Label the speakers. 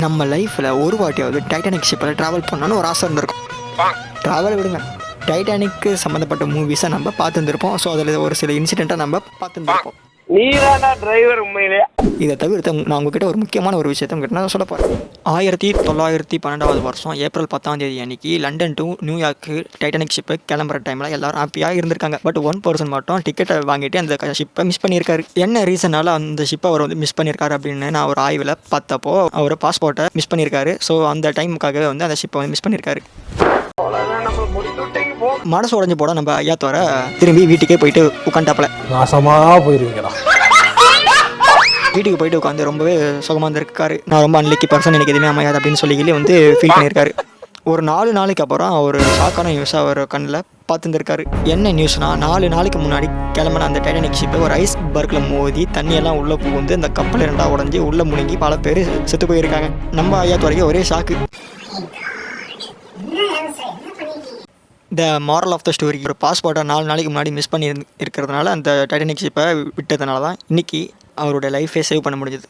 Speaker 1: நம்ம லைஃப்பில் ஒரு வாட்டியாவது டைட்டானிக் ஷிப்பில் ட்ராவல் பண்ணணும்னு ஒரு ஆசை இருந்திருக்கும். ட்ராவல் விடுங்க, டைட்டானிக்கு சம்மந்தப்பட்ட மூவிஸை நம்ம பார்த்துருந்துருப்போம். ஸோ அதில் ஒரு சில இன்சிடெண்ட்டை நம்ம பார்த்துருந்துருப்போம்.
Speaker 2: நீதானா டிரைவர் உண்மையிலே.
Speaker 1: இதை தவிர்த்து நான் உங்ககிட்ட ஒரு முக்கியமான ஒரு விஷயத்தை உங்ககிட்ட நான் சொல்ல போகிறேன். 1912 ஏப்ரல் 10 அன்னைக்கு London to New York Titanic ship கிளம்புற டைமில் எல்லாரும் ஹாப்பியாக இருந்திருக்காங்க. பட் ஒன் பர்சன் மட்டும் டிக்கெட்டை வாங்கிட்டு அந்த ஷிப்பை மிஸ் பண்ணியிருக்காரு. என்ன ரீசனால அந்த ஷிப்பை அவர் வந்து மிஸ் பண்ணியிருக்காரு அப்படின்னு நான் ஒரு ஆய்வில் பார்த்தப்போ அவர் பாஸ்போர்ட்டை மிஸ் பண்ணியிருக்காரு. ஸோ அந்த டைமுக்காகவே வந்து அந்த ஷிப்பை வந்து மிஸ் பண்ணியிருக்காரு. மனசு உடஞ்சி போட நம்ம ஐயா தவிர திரும்பி வீட்டுக்கே போயிட்டு உட்காந்துட்டாப்புல.
Speaker 3: நாசமாக போயிருவீங்களா?
Speaker 1: வீட்டுக்கு போயிட்டு உட்காந்து ரொம்பவே சுகமாக இருந்திருக்காரு. நான் ரொம்ப அன்லக்கி பர்சன், எனக்கு எதுவுமே அமையாது அப்படின்னு சொல்லி வந்து ஃபீல் பண்ணியிருக்காரு. ஒரு 4 நாளைக்கு அப்புறம் ஒரு ஷாக்கான நியூஸாக அவர் கண்ணில் பார்த்துருந்துருக்காரு. என்ன நியூஸ்னா, 4 நாளைக்கு முன்னாடி கிளம்பின அந்த டைட்டானிக் ஷிப்பை ஒரு ஐஸ் பர்க்கில் மோதி தண்ணியெல்லாம் உள்ளே புகுந்து அந்த கப்பல் 2 உடஞ்சி உள்ளே முழுங்கி பல பேர் செத்து போயிருக்காங்க. நம்ம ஐயா துறைக்கு ஒரே shock. The moral of the story, ஒரு பாஸ்போர்ட்டை 4 நாளைக்கு முன்னாடி மிஸ் பண்ணி இருக்கிறதுனால அந்த டைட்டானிக் ஷிப்பை விட்டதுனால தான் இன்றைக்கி அவரோட லைஃபே சேவ் பண்ண முடிஞ்சது.